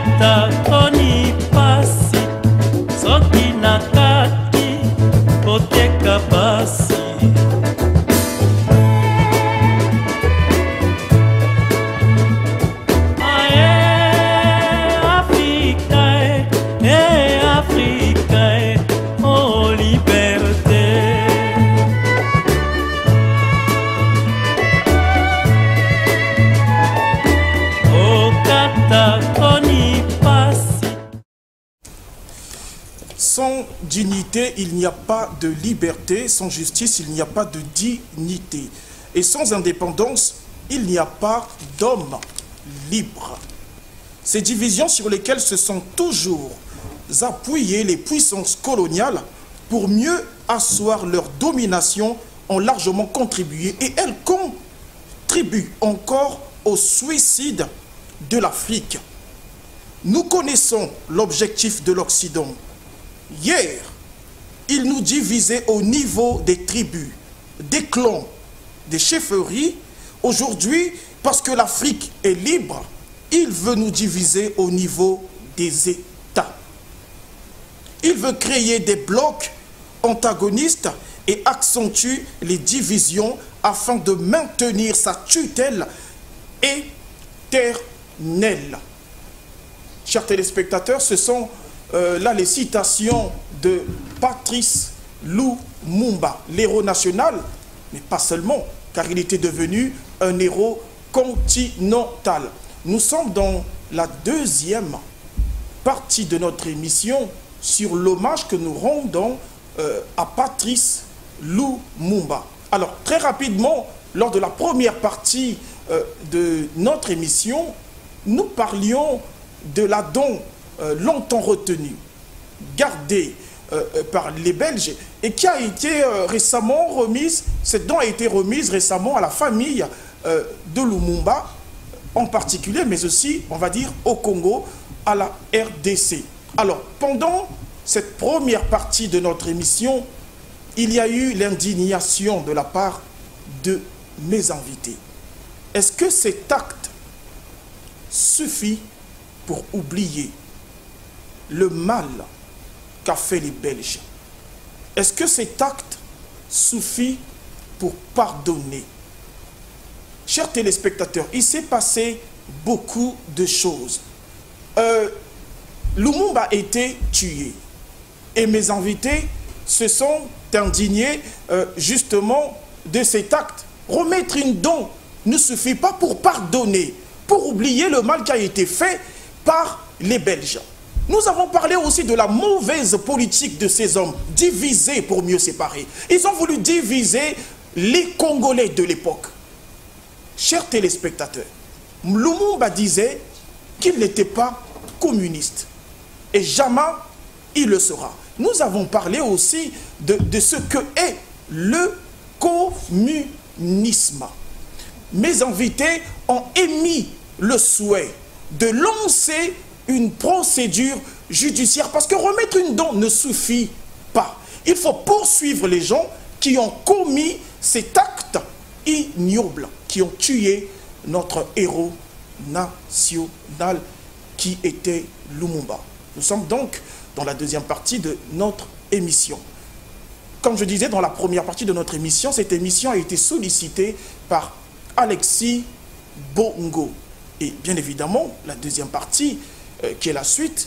okata toni pasi soki nakati koteka pasi Sans dignité, il n'y a pas de liberté. Sans justice, il n'y a pas de dignité. Et sans indépendance, il n'y a pas d'homme libre. Ces divisions sur lesquelles se sont toujours appuyées les puissances coloniales pour mieux asseoir leur domination ont largement contribué. Et elles contribuent encore au suicide de l'Afrique. Nous connaissons l'objectif de l'Occident. Hier, il nous divisait au niveau des tribus, des clans, des chefferies. Aujourd'hui, parce que l'Afrique est libre, il veut nous diviser au niveau des États. Il veut créer des blocs antagonistes et accentue les divisions afin de maintenir sa tutelle éternelle. Chers téléspectateurs, ce sont là les citations de Patrice Lumumba, l'héros national, mais pas seulement, car il était devenu un héros continental. Nous sommes dans la deuxième partie de notre émission sur l'hommage que nous rendons à Patrice Lumumba. Alors, très rapidement, lors de la première partie de notre émission, nous parlions de la don longtemps retenue, gardée par les Belges et qui a été récemment remise, cette don a été remise récemment à la famille de Lumumba en particulier, mais aussi, on va dire, au Congo, à la RDC. Alors, pendant cette première partie de notre émission, il y a eu l'indignation de la part de mes invités. Est-ce que cet acte suffit pour oublier le mal qu'a fait les Belges? Est-ce que cet acte suffit pour pardonner? Chers téléspectateurs, il s'est passé beaucoup de choses. Lumumba a été tué. Et mes invités se sont indignés justement de cet acte. Remettre une don ne suffit pas pour pardonner, pour oublier le mal qui a été fait par les Belges. Nous avons parlé aussi de la mauvaise politique de ces hommes, diviser pour mieux séparer. Ils ont voulu diviser les Congolais de l'époque. Chers téléspectateurs, Lumumba disait qu'il n'était pas communiste. Et jamais il le sera. Nous avons parlé aussi de ce que est le communisme. Mes invités ont émis le souhait de lancer une procédure judiciaire parce que remettre une don ne suffit pas. Il faut poursuivre les gens qui ont commis cet acte ignoble, qui ont tué notre héros national qui était Lumumba. Nous sommes donc dans la deuxième partie de notre émission. Comme je disais dans la première partie de notre émission, cette émission a été sollicitée par Alexis Bongo. Et bien évidemment, la deuxième partie, qui est la suite,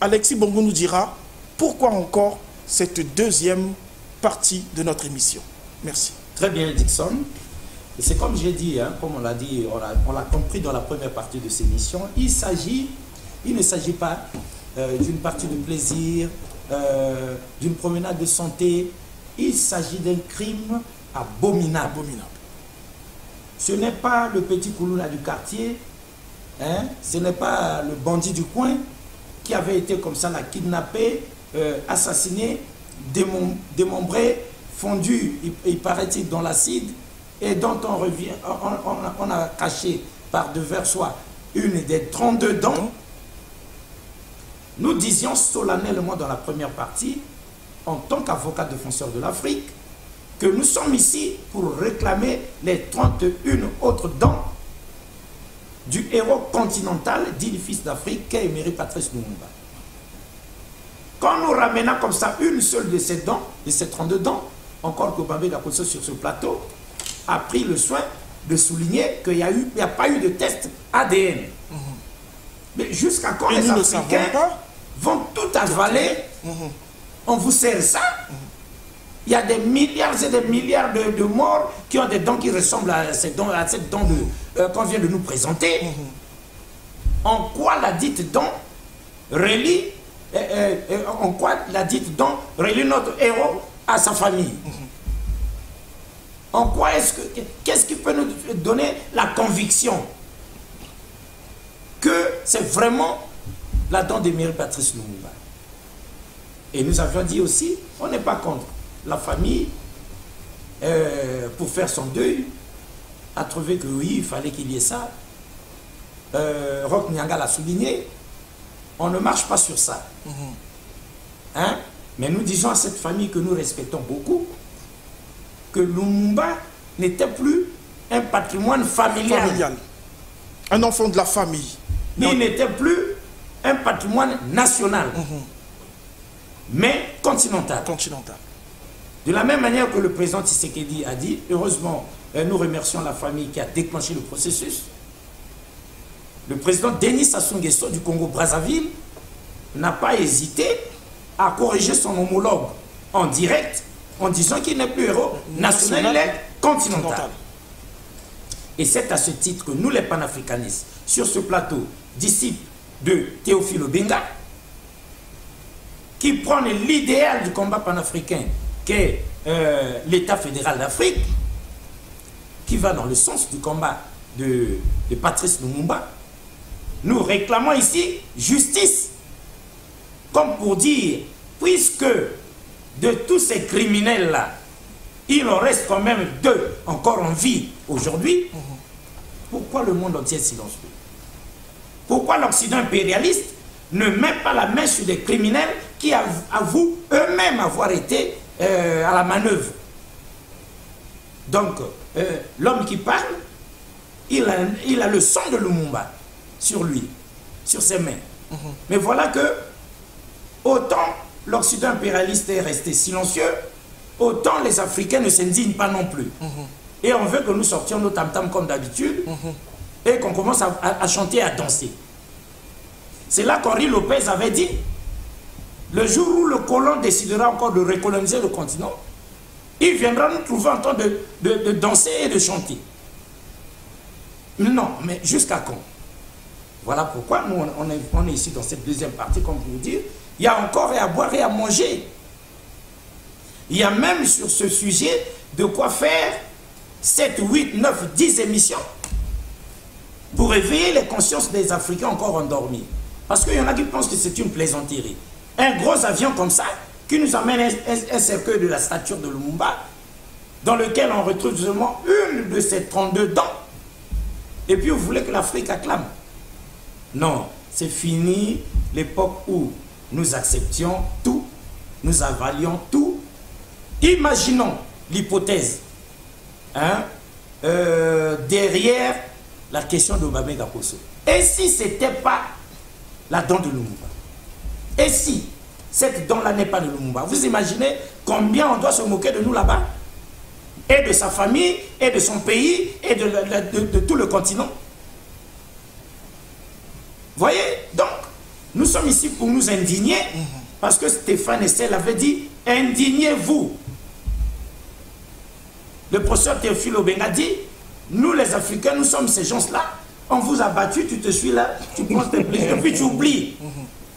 Alexis Bongo nous dira pourquoi encore cette deuxième partie de notre émission. Merci. Très bien, Dixon. C'est comme j'ai dit, hein, comme on l'a dit, on l'a compris dans la première partie de cette émission, il ne s'agit pas d'une partie de plaisir, d'une promenade de santé, il s'agit d'un crime abominable. Ce n'est pas le petit Koulouna du quartier, hein, ce n'est pas le bandit du coin qui avait été comme ça, là, kidnappé, assassiné, démembré, fondu, il paraît-il, dans l'acide, et dont on a caché par devers soi une des 32 dents. Nous disions solennellement dans la première partie, en tant qu'avocat défenseur de l'Afrique, que nous sommes ici pour réclamer les 31 autres dents du héros continental, dit le fils d'Afrique, qu'est émérite Patrice Lumumba. Quand nous ramenons comme ça une seule de ces dents, de ces 32 dents, encore que Obambe Gakoso sur ce plateau a pris le soin de souligner qu'il n'y a pas eu de test ADN. Mais jusqu'à quand les Africains vont tout avaler, on vous sert ça. Il y a des milliards et des milliards de morts qui ont des dents qui ressemblent à cette dent qu'on vient de nous présenter. En quoi la dite dent relie, en quoi la dite dent relie notre héros à sa famille? En quoi qu'est-ce qui peut nous donner la conviction que c'est vraiment la dent d'Émile Patrice Lumumba? Et nous avions dit aussi, on n'est pas contre. La famille, pour faire son deuil, a trouvé que oui, il fallait qu'il y ait ça. Roch Nyanga l'a souligné. On ne marche pas sur ça. Hein? Mais nous disons à cette famille que nous respectons beaucoup que Lumumba n'était plus un patrimoine familial. Un enfant de la famille. Il n'était plus un patrimoine national, mais continental. De la même manière que le président Tshisekedi a dit, heureusement, nous remercions la famille qui a déclenché le processus. Le président Denis Sassou Nguesso du Congo-Brazzaville n'a pas hésité à corriger son homologue en direct en disant qu'il n'est plus héros national, il est continental. Et c'est à ce titre que nous, les panafricanistes, sur ce plateau, disciples de Théophile Obenga, qui prône l'idéal du combat panafricain qu'est l'État fédéral d'Afrique, qui va dans le sens du combat de Patrice Lumumba, nous réclamons ici justice, comme pour dire, puisque de tous ces criminels-là, il en reste quand même 2 encore en vie aujourd'hui, pourquoi le monde entier est silencieux? Pourquoi l'Occident impérialiste ne met pas la main sur des criminels qui avouent eux-mêmes avoir été à la manœuvre? Donc, l'homme qui parle, il a le sang de Lumumba sur lui, sur ses mains. Mais voilà que, autant l'Occident impérialiste est resté silencieux, autant les Africains ne s'indignent pas non plus. Et on veut que nous sortions nos tam-tams comme d'habitude et qu'on commence à chanter et à danser. C'est là qu'Henri Lopez avait dit, le jour où le colon décidera encore de recoloniser le continent, il viendra nous trouver en train de danser et de chanter. Non, mais jusqu'à quand? Voilà pourquoi nous, on est ici dans cette deuxième partie, comme vous dire, il y a encore à boire et à manger. Il y a même sur ce sujet de quoi faire 7, 8, 9, 10 émissions pour éveiller les consciences des Africains encore endormis. Parce qu'il y en a qui pensent que c'est une plaisanterie. Un gros avion comme ça, qui nous amène un cercueil de la stature de Lumumba, dans lequel on retrouve seulement une de ces 32 dents. Et puis vous voulez que l'Afrique acclame? Non, c'est fini l'époque où nous acceptions tout, nous avalions tout. Imaginons l'hypothèse derrière la question de Obambe Gakoso. Et si ce n'était pas la dent de Lumumba? Et si cette dent-là n'est pas de Lumumba? Vous imaginez combien on doit se moquer de nous là-bas? Et de sa famille, et de son pays, et de tout le continent. Voyez? Donc, nous sommes ici pour nous indigner, parce que Stéphane Essel avait dit, indignez-vous. Le professeur Théophile Obenga dit, nous les Africains, nous sommes ces gens-là, on vous a battu, tu te suis là, tu prends tes plaisirs, puis tu oublies.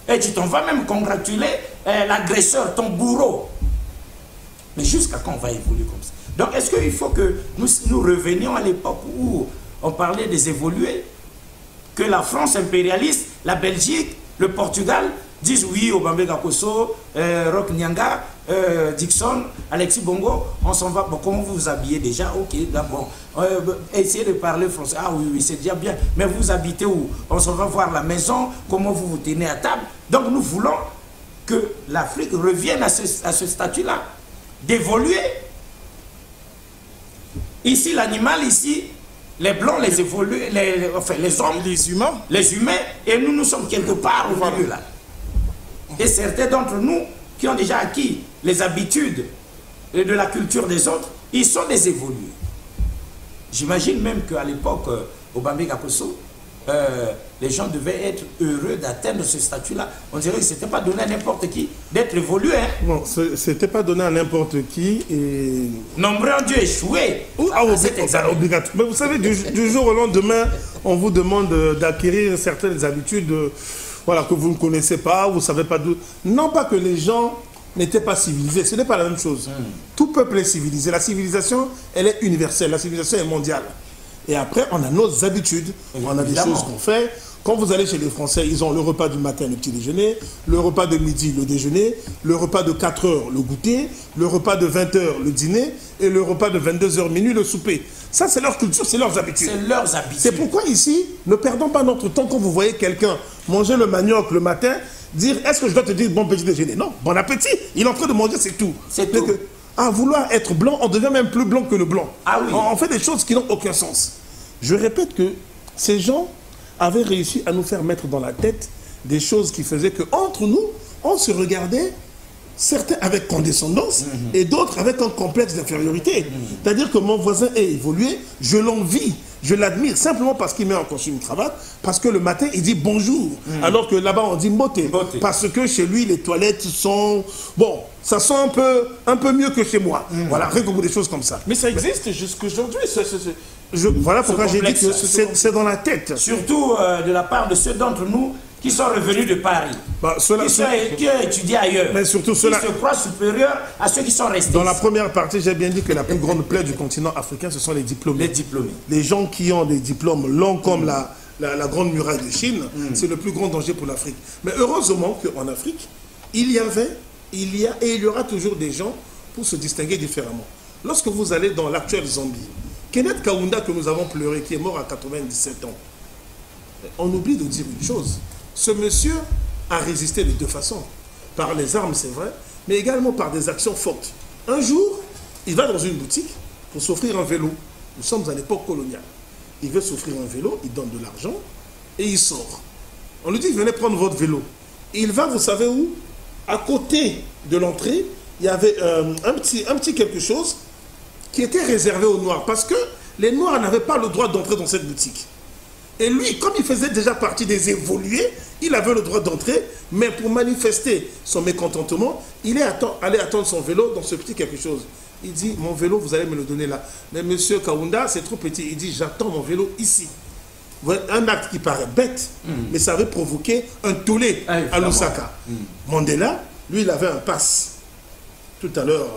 Et tu t'en vas même congratuler l'agresseur, ton bourreau. Mais jusqu'à quand on va évoluer comme ça? Donc est-ce qu'il faut que nous revenions à l'époque où on parlait des évolués, que la France impérialiste, la Belgique, le Portugal disent oui, Obambe Gakoso, Roch Nyanga, Dixon, Alexis Bongo, on s'en va. Bon, comment vous vous habillez déjà? Ok, d'abord. Essayez de parler français. Ah oui, oui, c'est déjà bien. Mais vous habitez où? On s'en va voir la maison, comment vous vous tenez à table. Donc nous voulons que l'Afrique revienne à ce statut-là, d'évoluer. Ici, l'animal, ici, Les blancs, les évolués, enfin, les hommes, les humains, et nous sommes quelque part au milieu là. Et certains d'entre nous qui ont déjà acquis les habitudes de la culture des autres, ils sont des évolués. J'imagine même qu'à l'époque, au Bambé Gaposo, les gens devaient être heureux d'atteindre ce statut-là. On dirait que ce n'était pas donné à n'importe qui d'être évolué. Hein. Non, ce n'était pas donné à n'importe qui. Et... nombreux ont dû échouer à cet examen. Obligatoire. Mais vous savez, du jour au lendemain, on vous demande d'acquérir certaines habitudes voilà, que vous ne connaissez pas, vous ne savez pas d'où. Non pas que les gens n'étaient pas civilisés, ce n'est pas la même chose. Tout peuple est civilisé. La civilisation, elle est universelle. La civilisation est mondiale. Et après, on a nos habitudes, on a des choses qu'on fait. Quand vous allez chez les Français, ils ont le repas du matin, le petit déjeuner, le repas de midi, le déjeuner, le repas de 4 heures, le goûter, le repas de 20 heures, le dîner, et le repas de 22 heures minuit, le souper. Ça, c'est leur culture, c'est leurs habitudes. C'est leurs habitudes. C'est pourquoi ici, ne perdons pas notre temps quand vous voyez quelqu'un manger le manioc le matin, dire, est-ce que je dois te dire bon petit déjeuner? Non, bon appétit. Il est en train de manger, c'est tout. C'est tout. À vouloir être blanc, on devient même plus blanc que le blanc. Ah oui. On fait des choses qui n'ont aucun sens. Je répète que ces gens avaient réussi à nous faire mettre dans la tête des choses qui faisaient qu'entre nous, on se regardait, certains avec condescendance et d'autres avec un complexe d'infériorité. C'est-à-dire que mon voisin est évolué, je l'envie, je l'admire simplement parce qu'il met en costume cravate, parce que le matin il dit bonjour, alors que là-bas on dit mboté, parce que chez lui les toilettes sont... Bon, ça sent un peu mieux que chez moi. Voilà, rien que des choses comme ça. Mais ça existe jusqu'aujourd'hui. Voilà pourquoi j'ai dit que c'est dans la tête. Surtout de la part de ceux d'entre nous qui sont revenus de Paris, qui ont étudié ailleurs, mais surtout ceux-là qui se croient supérieurs à ceux qui sont restés. Dans la première partie, j'ai bien dit que la plus grande plaie du continent africain, ce sont les diplômés. Les diplômés. Les gens qui ont des diplômes longs comme la grande muraille de Chine, c'est le plus grand danger pour l'Afrique. Mais heureusement qu'en Afrique, il y a et il y aura toujours des gens pour se distinguer différemment. Lorsque vous allez dans l'actuelle Zambie, Kenneth Kaunda, que nous avons pleuré, qui est mort à 97 ans, on oublie de dire une chose. Ce monsieur a résisté de deux façons. Par les armes, c'est vrai, mais également par des actions fortes. Un jour, il va dans une boutique pour s'offrir un vélo. Nous sommes à l'époque coloniale. Il veut s'offrir un vélo, il donne de l'argent et il sort. On lui dit, venez prendre votre vélo. Et il va, vous savez où? À côté de l'entrée, il y avait un petit quelque chose qui était réservé aux Noirs, parce que les Noirs n'avaient pas le droit d'entrer dans cette boutique. Et lui, comme il faisait déjà partie des évolués, il avait le droit d'entrer, mais pour manifester son mécontentement, il est allé attendre son vélo dans ce petit quelque chose. Il dit, mon vélo, vous allez me le donner là. Mais monsieur Kaunda, c'est trop petit. Il dit, j'attends mon vélo ici. Un acte qui paraît bête, mais ça avait provoqué un tollé à Lusaka. Mandela, lui, il avait un pass. Tout à l'heure,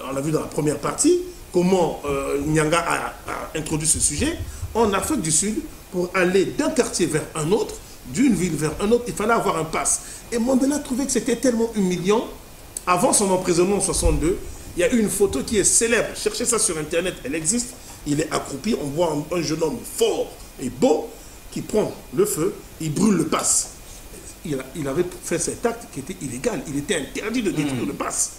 on l'a vu dans la première partie, comment Nyanga a introduit ce sujet. En Afrique du Sud, pour aller d'un quartier vers un autre, d'une ville vers un autre, il fallait avoir un pass. Et Mandela trouvait que c'était tellement humiliant. Avant son emprisonnement en 62, il y a une photo qui est célèbre. Cherchez ça sur Internet, elle existe. Il est accroupi, on voit un jeune homme fort et beau qui prend le feu, il brûle le pass. Il avait fait cet acte qui était illégal. Il était interdit de détruire le pass.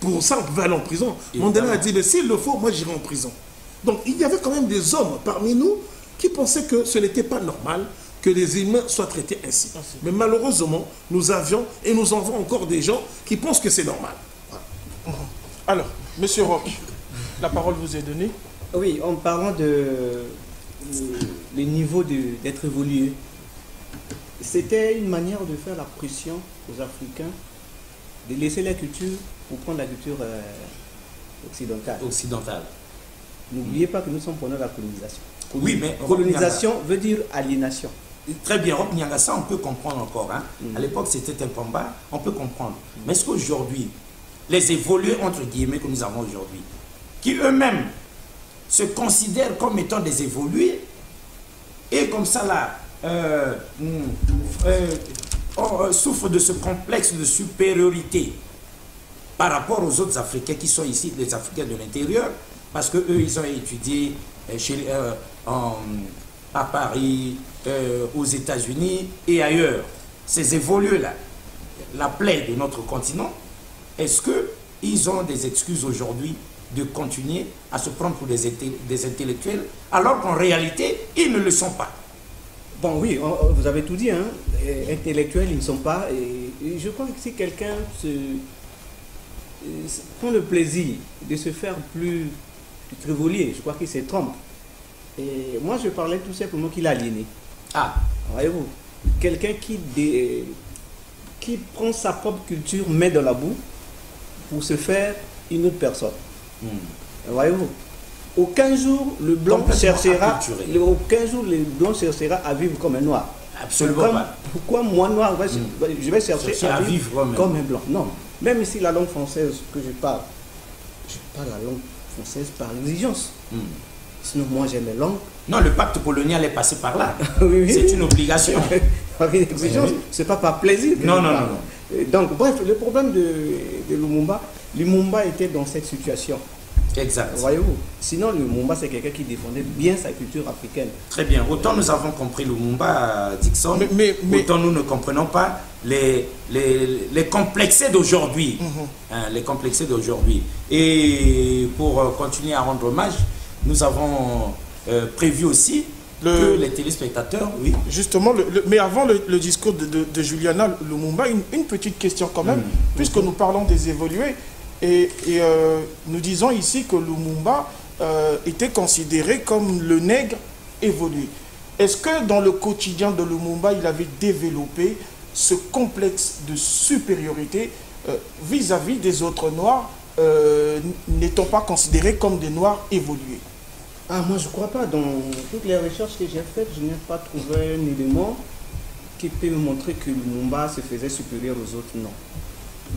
Pour ça, on pouvait aller en prison. Mandela a dit, mais s'il le faut, moi j'irai en prison. Donc il y avait quand même des hommes parmi nous qui pensaient que ce n'était pas normal que les humains soient traités ainsi. Mais malheureusement, nous avions et nous en avons encore des gens qui pensent que c'est normal. Voilà. Alors, Monsieur Roch, la parole vous est donnée. Oui, en parlant de le niveau d'être évolué, c'était une manière de faire la pression aux Africains de laisser la culture pour prendre la culture occidentale. N'oubliez pas que nous sommes pendant la colonisation. Oui, mais colonisation veut dire aliénation. Très bien, ça on peut comprendre encore. Hein. À l'époque, c'était un combat, on peut comprendre. Mais est-ce qu'aujourd'hui, les évolués, entre guillemets, que nous avons aujourd'hui, qui eux-mêmes se considèrent comme étant des évolués, et comme ça là, souffrent de ce complexe de supériorité par rapport aux autres Africains qui sont ici, les Africains de l'intérieur, parce qu'eux, ils ont étudié à Paris, aux États-Unis et ailleurs. Ces évolués-là, la plaie de notre continent, est-ce qu'ils ont des excuses aujourd'hui de continuer à se prendre pour des intellectuels, alors qu'en réalité, ils ne le sont pas. Bon, oui, vous avez tout dit, hein. Intellectuels, ils ne sont pas. Et je crois que si quelqu'un prend le plaisir de se faire plus trivolier, je crois qu'il se trompe. Et moi, je parlais tout simplement qu'il est aliéné. Ah, voyez-vous, quelqu'un qui prend sa propre culture, met dans la boue pour se faire une autre personne. Voyez-vous, aucun jour le blanc cherchera à vivre comme un noir. Absolument pas. Pourquoi moi noir je vais chercher à vivre comme un blanc? Non. Même si la langue française que je parle la langue française par exigence. Sinon moi j'aime les langues. Non, le pacte colonial est passé par là. Oui, oui. C'est une obligation. Par exigence, c'est pas par plaisir. Non. Donc bref, le problème de Lumumba était dans cette situation. Exact. Voyez-vous, sinon Lumumba c'est quelqu'un qui défendait bien sa culture africaine. Très bien. Autant nous avons compris Lumumba, Dixon, autant nous ne comprenons pas les complexés d'aujourd'hui. Les complexés d'aujourd'hui. Et pour continuer à rendre hommage, nous avons prévu aussi que les téléspectateurs, oui. Justement, mais avant le discours de Juliana Lumumba, une petite question quand même, puisque nous parlons des évolués. Et nous disons ici que Lumumba était considéré comme le nègre évolué. Est-ce que dans le quotidien de Lumumba, il avait développé ce complexe de supériorité vis-à-vis des autres noirs, n'étant pas considérés comme des noirs évolués? Ah, moi je ne crois pas. Dans toutes les recherches que j'ai faites, je n'ai pas trouvé un élément qui peut me montrer que Lumumba se faisait supérieur aux autres, non.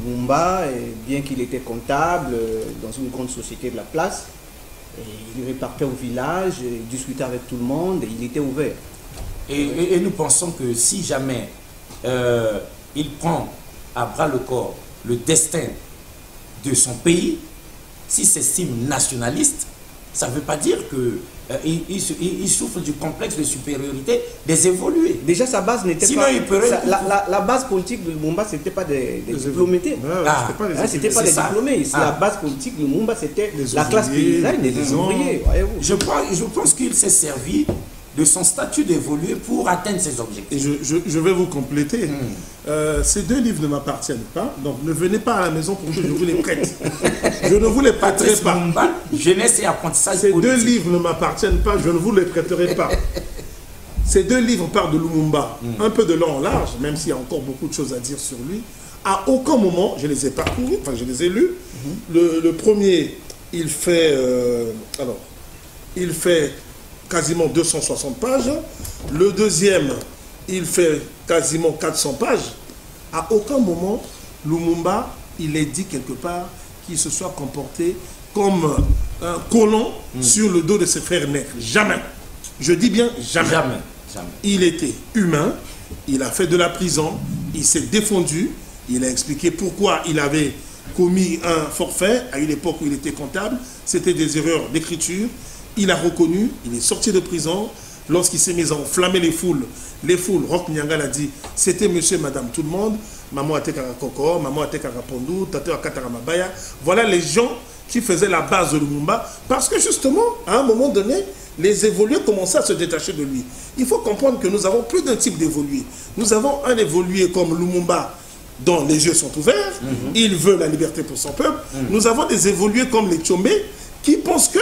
Lumumba, bien qu'il était comptable dans une grande société de la place, il repartait au village, il discutait avec tout le monde, et il était ouvert. Et nous pensons que si jamais il prend à bras le corps le destin de son pays, s'il s'estime nationaliste, ça ne veut pas dire qu'il souffre du complexe de supériorité des évolués. Déjà, sa base n'était pas... La base politique de Lumumba, ce n'était pas des diplômés. Ce n'était pas des diplômés. La base politique de Lumumba, c'était la classe paysanne et les ouvriers. Je pense qu'il s'est servi de son statut d'évolué pour atteindre ses objectifs. Et je vais vous compléter. Ces deux livres ne m'appartiennent pas, donc ne venez pas à la maison pour que je vous les prête. Je ne vous les prêterai pas. Jeunesse et apprentissage Ces politique. deux livres ne m'appartiennent pas, je ne vous les prêterai pas. Ces deux livres parlent de Lumumba, un peu de long en large, même s'il y a encore beaucoup de choses à dire sur lui. À aucun moment, je les ai parcourus, enfin je les ai lus. Le premier, il fait quasiment 260 pages. Le deuxième, il fait quasiment 400 pages. À aucun moment, Lumumba, il est dit quelque part qu'il se soit comporté comme un colon sur le dos de ses frères nègres. Jamais. Je dis bien jamais. Jamais. Il était humain, il a fait de la prison, il s'est défendu, il a expliqué pourquoi il avait commis un forfait à une époque où il était comptable. C'était des erreurs d'écriture. Il a reconnu, il est sorti de prison. Lorsqu'il s'est mis à enflammer les foules, Roch Nyanga l'a dit, c'était monsieur, madame, tout le monde. Maman Atekara Koko, maman Atekara Pondou, Tate Akatara Mabaya. Voilà les gens qui faisaient la base de Lumumba. Parce que justement, à un moment donné, les évolués commençaient à se détacher de lui. Il faut comprendre que nous avons plus d'un type d'évolué. Nous avons un évolué comme Lumumba, dont les yeux sont ouverts. Il veut la liberté pour son peuple. Nous avons des évolués comme les Tchombe qui pensent que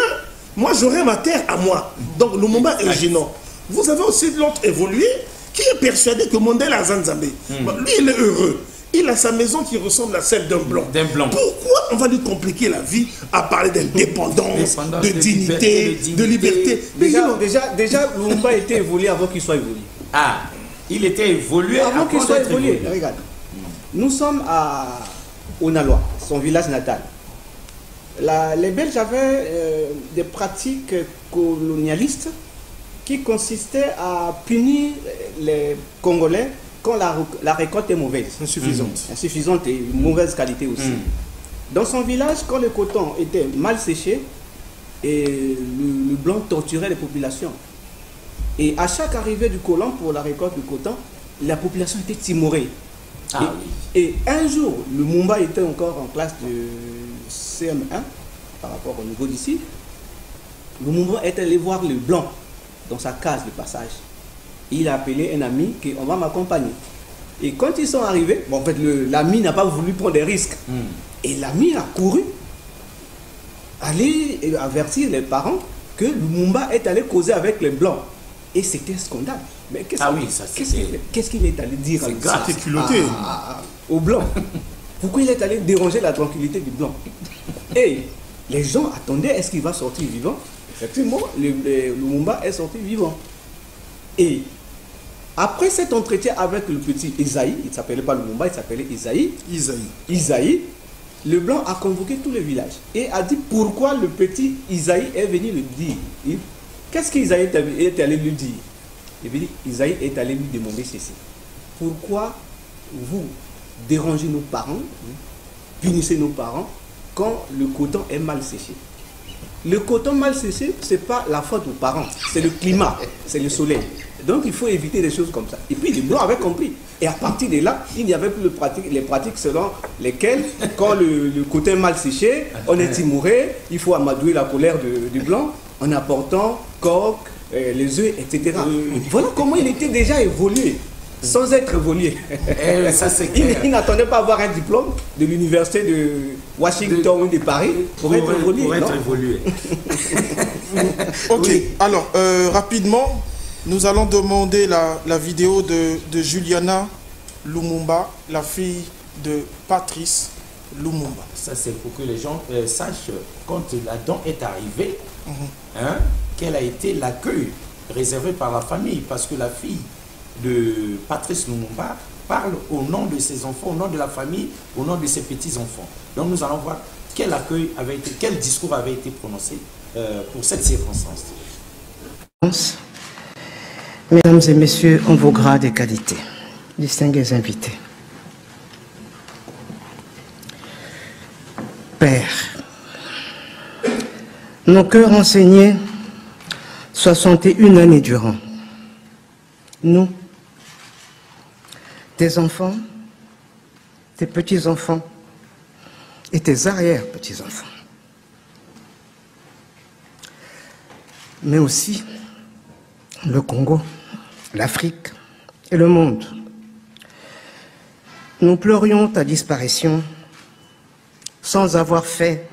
moi, j'aurai ma terre à moi. Donc, Lumumba est gênant. Vous avez aussi l'autre évolué qui est persuadé que Mandela Zanzambe, lui, il est heureux. Il a sa maison qui ressemble à celle d'un blanc. Pourquoi on va lui compliquer la vie à parler d'indépendance, de dignité, de liberté? Déjà, Lumumba était évolué avant qu'il soit évolué. Ah, il était évolué avant qu'il soit évolué. Regarde, nous sommes à Onaloa, son village natal. Les Belges avaient des pratiques colonialistes qui consistaient à punir les Congolais quand la récolte est mauvaise. Insuffisante et mauvaise qualité aussi. Dans son village, quand le coton était mal séché, et le blanc torturait les populations. Et à chaque arrivée du colon pour la récolte du coton, la population était timorée. Et un jour, Lumumba était encore en classe de CM1. par rapport au niveau d'ici. Lumumba est allé voir le blanc dans sa case de passage. Il a appelé un ami qui on va m'accompagner. Et quand ils sont arrivés, bon, en fait, l'ami n'a pas voulu prendre des risques. Et l'ami a couru, aller avertir les parents que Lumumba est allé causer avec les blancs. Et c'était un scandale. Mais qu'est-ce qu'il est allé dire aux blancs? Pourquoi il est allé déranger la tranquillité du blanc? Et les gens attendaient, est-ce qu'il va sortir vivant? Effectivement, Lumumba est sorti vivant. Et après cet entretien avec le petit Isaïe, il ne s'appelait pas Lumumba, il s'appelait Isaïe, le blanc a convoqué tous les villages et a dit pourquoi le petit Isaïe est venu le dire. Qu'est-ce qu'Isaïe est allé lui dire? Il veut dire, Isaïe est allé lui demander ceci. Pourquoi vous dérangez nos parents, punissez nos parents quand le coton est mal séché? Le coton mal séché, ce n'est pas la faute aux parents, c'est le climat, c'est le soleil. Donc il faut éviter des choses comme ça. Et puis les blancs avaient compris. Et à partir de là, il n'y avait plus les pratiques selon lesquelles, quand le coton est mal séché, on est timoré, il faut amadouer la colère du blanc en apportant coque, les œufs, etc. Voilà comment il était déjà évolué, sans être évolué. Il n'attendait pas à avoir un diplôme de l'université de Washington ou de Paris pour être évolué. Ok, alors rapidement, nous allons demander la vidéo de Juliana Lumumba, la fille de Patrice Lumumba. Ça, c'est pour que les gens sachent, quand la dent est arrivée, quel a été l'accueil réservé par la famille. Parce que la fille de Patrice Lumumba parle au nom de ses enfants, au nom de la famille, au nom de ses petits-enfants. Donc nous allons voir quel accueil avait été, quel discours avait été prononcé pour cette circonstance. Mesdames et messieurs, en vos grades et qualités, distingués invités. Père, nos cœurs enseignés 61 années durant. Nous, tes enfants, tes petits-enfants et tes arrière-petits-enfants. Mais aussi le Congo, l'Afrique et le monde. Nous pleurions ta disparition sans avoir fait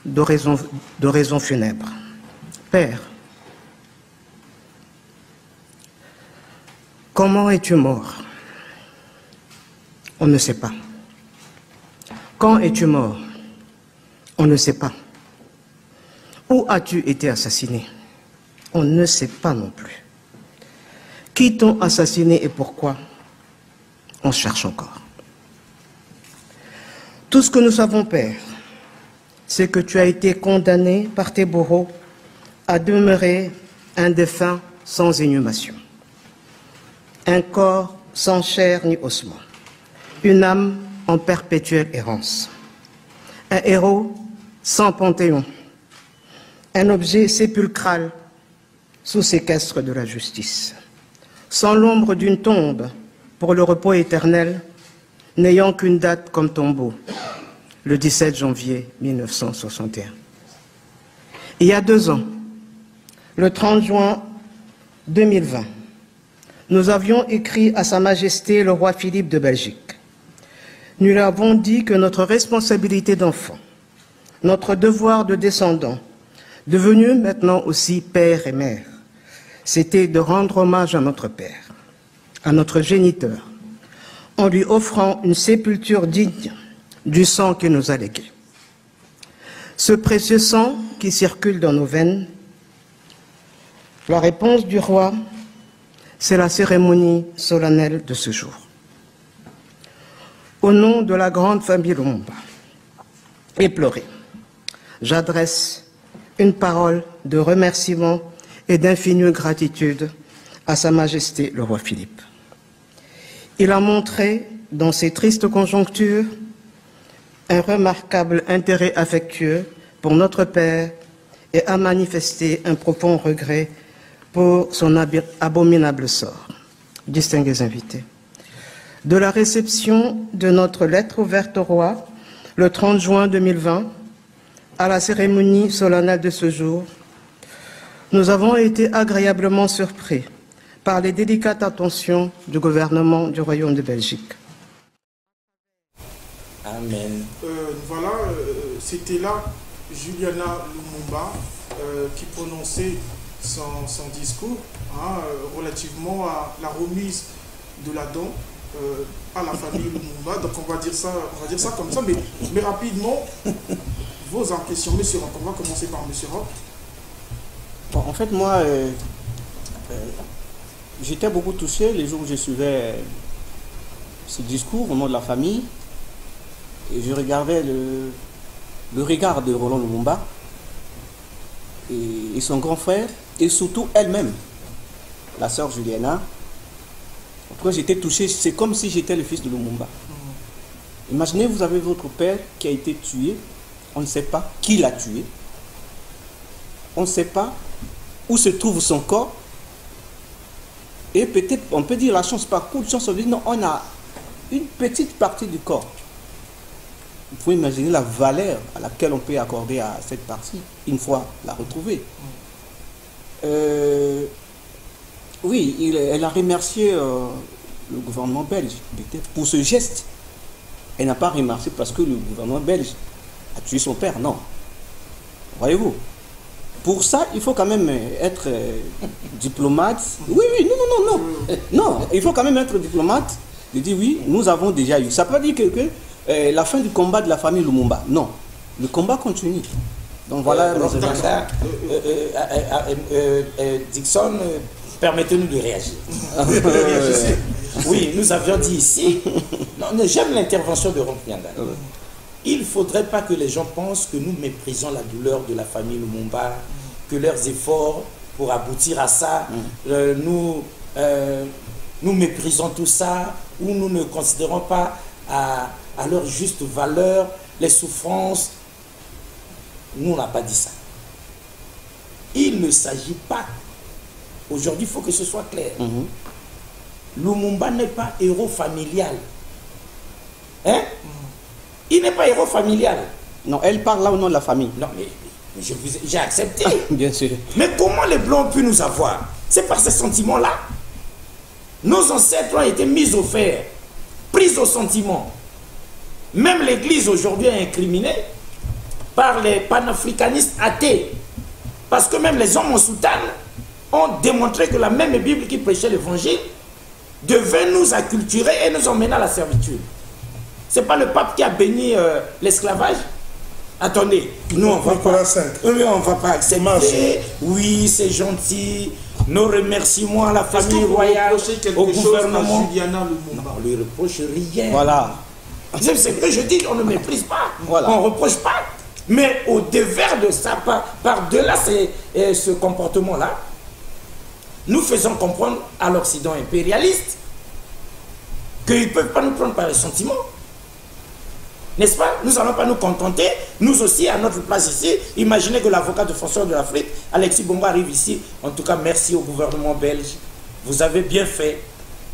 d'oraison funèbre. Père, comment es-tu mort? On ne sait pas. Quand es-tu mort? On ne sait pas. Où as-tu été assassiné? On ne sait pas non plus. Qui t'ont assassiné et pourquoi? On cherche encore. Tout ce que nous savons, Père, c'est que tu as été condamné par tes bourreaux à demeurer un défunt sans inhumation, un corps sans chair ni ossement, une âme en perpétuelle errance, un héros sans panthéon, un objet sépulcral sous séquestre de la justice, sans l'ombre d'une tombe pour le repos éternel, n'ayant qu'une date comme tombeau, le 17 janvier 1961. Il y a 2 ans, le 30 juin 2020, nous avions écrit à Sa Majesté le roi Philippe de Belgique. Nous lui avons dit que notre responsabilité d'enfant, notre devoir de descendant, devenu maintenant aussi père et mère, c'était de rendre hommage à notre père, à notre géniteur, en lui offrant une sépulture digne du sang qu'il nous a légué. Ce précieux sang qui circule dans nos veines, la réponse du roi, c'est la cérémonie solennelle de ce jour. Au nom de la grande famille Lumumba, éplorée, j'adresse une parole de remerciement et d'infinie gratitude à Sa Majesté le roi Philippe. Il a montré, dans ces tristes conjonctures, un remarquable intérêt affectueux pour notre Père et a manifesté un profond regret pour son abominable sort. Distingués invités, de la réception de notre lettre ouverte au roi le 30 juin 2020, à la cérémonie solennelle de ce jour, nous avons été agréablement surpris par les délicates attentions du gouvernement du Royaume de Belgique. Amen. Voilà, c'était là Juliana Lumumba qui prononçait son discours relativement à la remise de la don à la famille Lumumba. Donc on va dire ça comme ça, mais rapidement, vos impressions, Monsieur Roch. On va commencer par Monsieur Roch. Bon, en fait, moi, j'étais beaucoup touché les jours où je suivais ce discours au nom de la famille. Et je regardais le regard de Roland Lumumba et son grand frère, et surtout elle-même, la sœur Juliana. En tout cas, j'étais touché, c'est comme si j'étais le fils de Lumumba. Imaginez, vous avez votre père qui a été tué, on ne sait pas qui l'a tué, on ne sait pas où se trouve son corps, et peut-être, on peut dire la chance, par coup de chance, on dit non, on a une petite partie du corps. Vous pouvez imaginer la valeur à laquelle on peut accorder à cette partie une fois la retrouvée. Oui, elle a remercié le gouvernement belge pour ce geste. Elle n'a pas remercié parce que le gouvernement belge a tué son père, non. Voyez-vous. Pour ça, il faut quand même être diplomate. Oui, non. Non, il faut quand même être diplomate de dire oui, nous avons déjà eu. Ça ne veut pas dire que la fin du combat de la famille Lumumba. Non, le combat continue. Donc voilà. Dixon, permettez-nous de réagir. Oui, nous avions dit ici, j'aime l'intervention de Rompianda. Il ne faudrait pas que les gens pensent que nous méprisons la douleur de la famille Lumumba, que leurs efforts pour aboutir à ça, nous méprisons tout ça, ou nous ne considérons pas à leur juste valeur les souffrances. Nous, on n'a pas dit ça. Il ne s'agit pas. Aujourd'hui, il faut que ce soit clair. Lumumba n'est pas héros familial. Hein? Il n'est pas héros familial. Non, elle parle là au nom de la famille. Non, mais j'ai accepté. Bien sûr. Mais comment les Blancs ont pu nous avoir? C'est par ces sentiments-là. Nos ancêtres ont été mis au fer, pris au sentiment. Même l'Église aujourd'hui est incriminée par les panafricanistes athées. Parce que même les hommes en soutane ont démontré que la même Bible qui prêchait l'évangile devait nous acculturer et nous emmener à la servitude. Ce n'est pas le pape qui a béni l'esclavage? Attendez, nous on ne va pas accepter. Oui, c'est gentil. Nos remerciements à la famille royale, au gouvernement. Non, on ne lui reproche rien. Voilà. C'est ce que je dis, on ne méprise pas. Voilà. On ne reproche pas. Mais au devers de ça, par-delà ce comportement-là, nous faisons comprendre à l'Occident impérialiste qu'ils ne peuvent pas nous prendre par les sentiments. N'est-ce pas? Nous n'allons pas nous contenter, nous aussi, à notre place ici. Imaginez que l'avocat défenseur de l'Afrique, Alexis Bongo, arrive ici. En tout cas, merci au gouvernement belge. Vous avez bien fait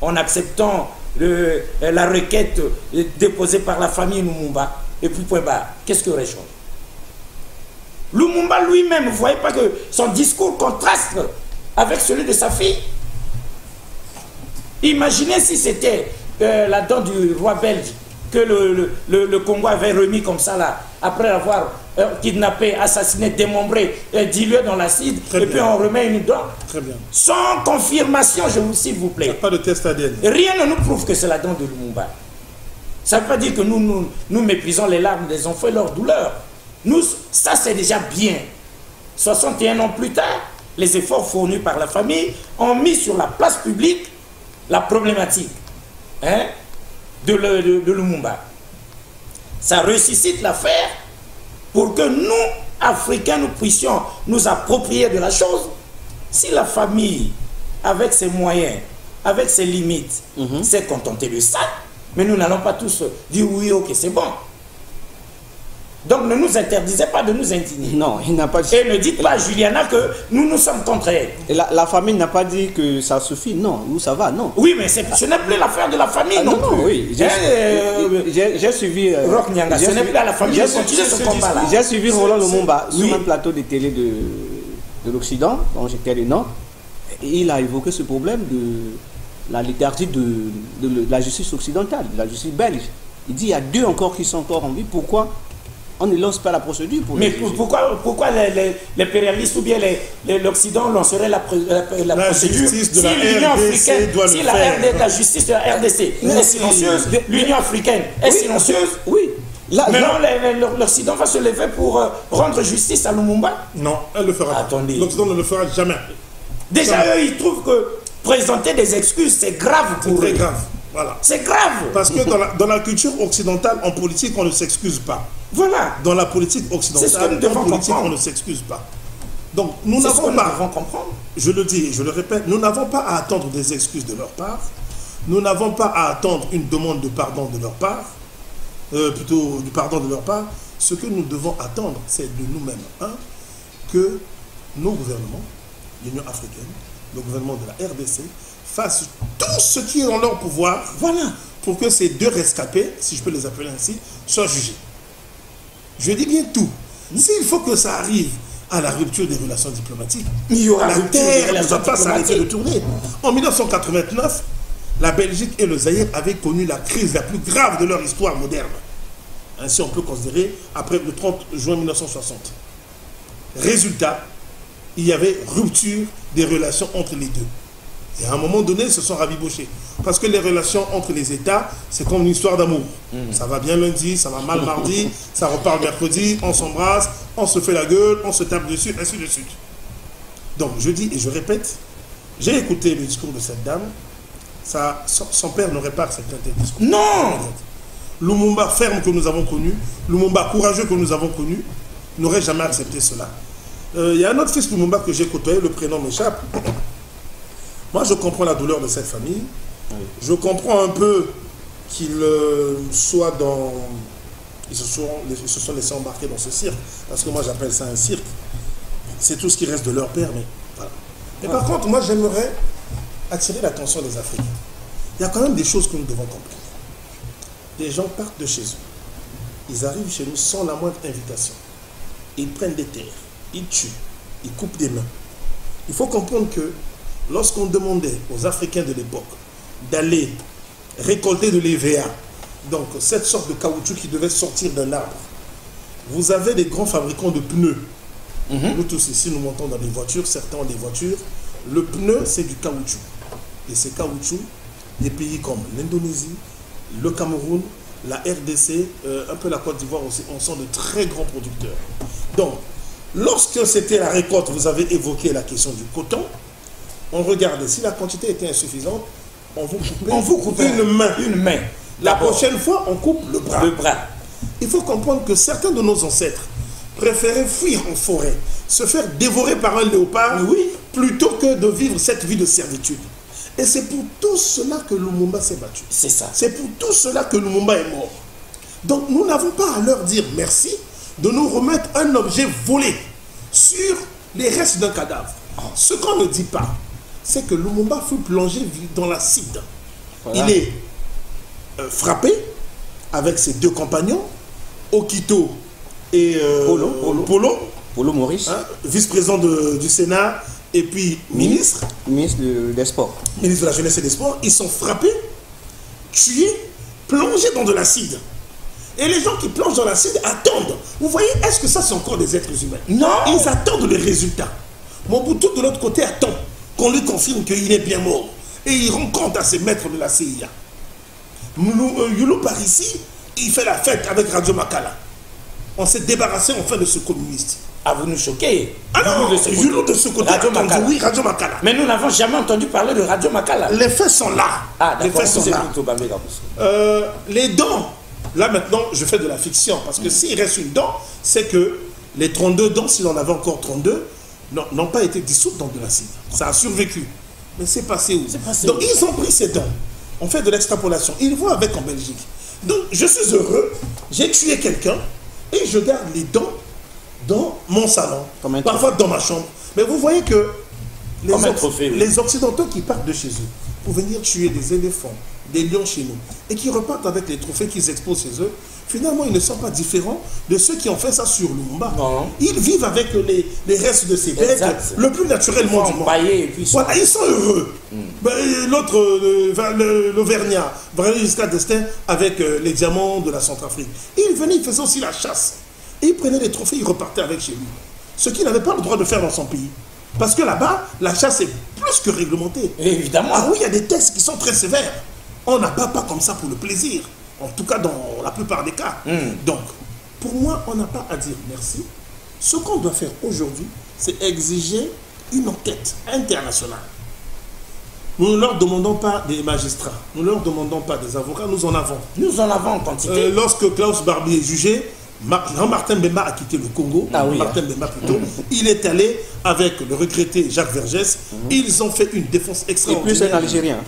en acceptant la requête déposée par la famille Lumumba. Et puis, point barre. Qu'est-ce que aurait changé? Lumumba lui-même, vous ne voyez pas que son discours contraste avec celui de sa fille? Imaginez si c'était la dent du roi belge que le Congo avait remis comme ça là, après avoir kidnappé, assassiné, démembré, dilué dans l'acide, et puis on remet une dent. Très bien. Sans confirmation, s'il vous plaît. Il n'y a pas de test ADN. Rien ne nous prouve que c'est la dent de Lumumba. Ça ne veut pas dire que nous méprisons les larmes des enfants et leur douleur. Ça c'est déjà bien. 61 ans plus tard, les efforts fournis par la famille ont mis sur la place publique la problématique de Lumumba. Ça ressuscite l'affaire pour que nous, Africains, nous puissions nous approprier de la chose. Si la famille, avec ses moyens, avec ses limites, s'est contentée de ça, mais nous n'allons pas tous dire oui, ok, c'est bon. Donc ne nous interdisez pas de nous indigner. Non, il n'a pas dit. Et ne dites pas à Juliana que nous sommes contre elle. Et la famille n'a pas dit que ça suffit. Non, nous ça va, non. Oui, mais ce n'est plus l'affaire de la famille non plus. Oui, j'ai suivi. Roch Nyanga, ce n'est plus à la famille de continuer ce combat-là. J'ai suivi Roland Lumumba sur un plateau de télé de l'Occident, dont j'étais le nom. Il a évoqué ce problème de la léthargie de la justice occidentale, de la justice belge. Il dit il y a 2 encore qui sont encore en vie. Pourquoi on ne lance pas la procédure pour mais pourquoi les impérialistes ou bien l'Occident lancerait la procédure si l'Union africaine, si la justice de la RDC est silencieuse, l'Union africaine est silencieuse? Oui. Maintenant, l'Occident va se lever pour rendre justice à Lumumba? Non, elle le fera. Attendez. L'Occident ne le fera jamais. Déjà, eux, ils trouvent que présenter des excuses, c'est grave pour eux. C'est très grave. Voilà. C'est grave. Parce que dans la culture occidentale, en politique, on ne s'excuse pas. Voilà. Dans la politique occidentale, en politique, on ne s'excuse pas. Donc, nous n'avons pas, je le dis et je le répète, nous n'avons pas à attendre des excuses de leur part. Nous n'avons pas à attendre une demande de pardon de leur part. Plutôt du pardon de leur part. Ce que nous devons attendre, c'est de nous-mêmes. Que nos gouvernements, l'Union africaine, le gouvernement de la RDC, fassent tout ce qui est dans leur pouvoir, voilà, pour que ces 2 rescapés, si je peux les appeler ainsi, soient jugés. Je dis bien tout. S'il faut que ça arrive à la rupture des relations diplomatiques, il y aura la terre ne va pas s'arrêter de tourner. En 1989, la Belgique et le Zaïre avaient connu la crise la plus grave de leur histoire moderne. Ainsi, on peut considérer après le 30 juin 1960. Résultat, il y avait rupture des relations entre les deux. Et à un moment donné, ils se sont rabibochés. Parce que les relations entre les États, c'est comme une histoire d'amour. Ça va bien lundi, ça va mal mardi, ça repart mercredi, on s'embrasse, on se fait la gueule, on se tape dessus, ainsi de suite. Donc, je dis et je répète, j'ai écouté le discours de cette dame, son père n'aurait pas accepté un tel discours. Non! Lumumba ferme que nous avons connu, Lumumba courageux que nous avons connu, n'aurait jamais accepté cela. Il y a un autre fils Lumumba que j'ai côtoyé, le prénom m'échappe. Moi, je comprends la douleur de cette famille. Je comprends un peu qu'ils soient dans... Ils se sont laissés embarquer dans ce cirque. Parce que moi, j'appelle ça un cirque. C'est tout ce qui reste de leur père, mais voilà. Mais par contre, moi, j'aimerais attirer l'attention des Africains. Il y a quand même des choses que nous devons comprendre. Les gens partent de chez eux. Ils arrivent chez nous sans la moindre invitation. Ils prennent des terres. Ils tuent. Ils coupent des mains. Il faut comprendre que lorsqu'on demandait aux Africains de l'époque d'aller récolter de l'EVA, donc cette sorte de caoutchouc qui devait sortir d'un arbre, vous avez des grands fabricants de pneus. Nous tous ici, nous montons dans des voitures, certains ont des voitures. Le pneu, c'est du caoutchouc. Et ces caoutchoucs, des pays comme l'Indonésie, le Cameroun, la RDC, un peu la Côte d'Ivoire aussi, on sont de très grands producteurs. Donc, lorsque c'était la récolte, vous avez évoqué la question du coton, on regardait, si la quantité était insuffisante, on vous coupait une main. La prochaine fois, on coupe le bras. Il faut comprendre que certains de nos ancêtres préféraient fuir en forêt, se faire dévorer par un léopard, plutôt que de vivre cette vie de servitude. Et c'est pour tout cela que Lumumba s'est battu. C'est ça. C'est pour tout cela que Lumumba est mort. Donc nous n'avons pas à leur dire merci de nous remettre un objet volé sur les restes d'un cadavre. Ce qu'on ne dit pas, c'est que Lumumba fut plongé dans l'acide. Voilà. Il est frappé avec ses 2 compagnons, Okito et Polo Maurice, vice-président du Sénat et puis ministre des Sports. Ministre de la Jeunesse et des Sports. Ils sont frappés, tués, plongés dans de l'acide. Et les gens qui plongent dans l'acide attendent. Vous voyez, est-ce que ça c'est encore des êtres humains? Non. Ils attendent les résultats. Mobutu de l'autre côté attend qu'on lui confirme qu'il est bien mort. Et il rend compte à ses maîtres de la CIA. Youlou par ici, il fait la fête avec Radio Makala. On s'est débarrassé enfin de ce communiste. Ah, vous nous choquez. Ah non, Youlou de ce côté. Radio Makala. Oui, Radio Makala. Mais nous n'avons jamais entendu parler de Radio Makala. Les faits sont là. Ah, les faits sont là. Les dents, là maintenant, je fais de la fiction. Parce que s'il reste une dent, c'est que les 32 dents, s'il en avait encore 32, n'ont pas été dissoutes dans de l'acide. Ça a survécu. Mais c'est passé où? Donc ils ont pris ces dents. On fait de l'extrapolation. Ils vont avec en Belgique. Donc je suis heureux. J'ai tué quelqu'un. et je garde les dents dans mon salon, Comme un parfois dans ma chambre. Mais vous voyez que Comme un trophée, oui. les Occidentaux qui partent de chez eux pour venir tuer des éléphants, des lions chez nous, et qui repartent avec les trophées qu'ils exposent chez eux, finalement, ils ne sont pas différents de ceux qui ont fait ça sur Lumumba. Non. Ils vivent avec les restes de ces bêtes, Exact. le plus naturellement du monde. Empaillés et puis Voilà, ils sont heureux. Ben, l'autre, l'Auvergnat, Valéry Giscard d'Estaing, avec les diamants de la Centrafrique. Il venait, il faisait aussi la chasse. Et il prenait les trophées, il repartait avec chez lui. Ce qu'il n'avait pas le droit de faire dans son pays. Parce que là-bas, la chasse est plus que réglementée. Évidemment. Ah oui, il y a des textes qui sont très sévères. On n'abat pas comme ça pour le plaisir. En tout cas, dans la plupart des cas. Donc, pour moi, on n'a pas à dire merci. Ce qu'on doit faire aujourd'hui, c'est exiger une enquête internationale. Nous ne leur demandons pas des magistrats, nous ne leur demandons pas des avocats, nous en avons. Nous en avons en quantité. Lorsque Klaus Barbie est jugé, Jean-Martin Bemba a quitté le Congo, Martin Bemba plutôt, il est allé avec le regretté Jacques Vergès, ils ont fait une défense Et extraordinaire. plus un Algérien.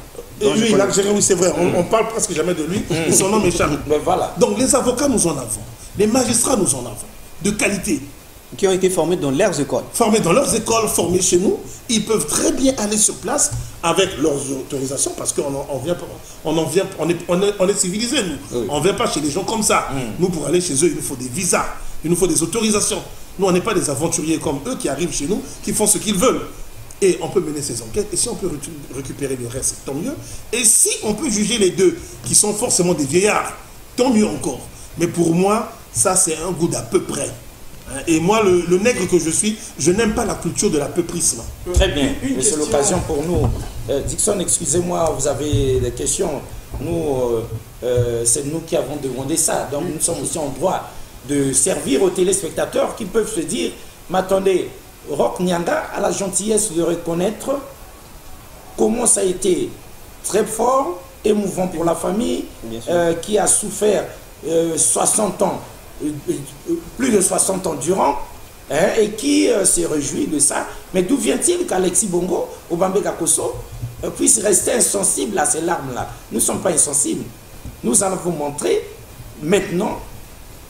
Et oui, l'Algérien, oui, c'est vrai, on parle presque jamais de lui, et son nom m'échappe. Mais voilà. Donc les avocats, nous en avons, les magistrats, nous en avons, de qualité. Qui ont été formés dans leurs écoles. Formés dans leurs écoles, formés chez nous, ils peuvent très bien aller sur place avec leurs autorisations parce qu'on est civilisés, nous. Oui. On ne vient pas chez les gens comme ça. Nous, pour aller chez eux, il nous faut des visas, il nous faut des autorisations. Nous, on n'est pas des aventuriers comme eux qui arrivent chez nous, qui font ce qu'ils veulent. Et on peut mener ces enquêtes, et si on peut récupérer le reste, tant mieux. Et si on peut juger les deux, qui sont forcément des vieillards, tant mieux encore. Mais pour moi, ça, c'est un goût d'à peu près. Et moi, le nègre que je suis, je n'aime pas la culture de l'apeuprisme. Très bien. Une Et c'est question. l'occasion pour nous. Dixon, excusez-moi, vous avez des questions. Nous, c'est nous qui avons demandé ça. Donc nous sommes aussi en droit de servir aux téléspectateurs qui peuvent se dire, mais attendez, Roch Nyanga a la gentillesse de reconnaître comment ça a été très fort, émouvant pour la famille, qui a souffert 60 ans, plus de 60 ans durant, et qui se réjouit de ça. Mais d'où vient-il qu'Alexis Bongo, Obambe Gakoso, puisse rester insensible à ces larmes-là? Nous ne sommes pas insensibles. Nous allons vous montrer maintenant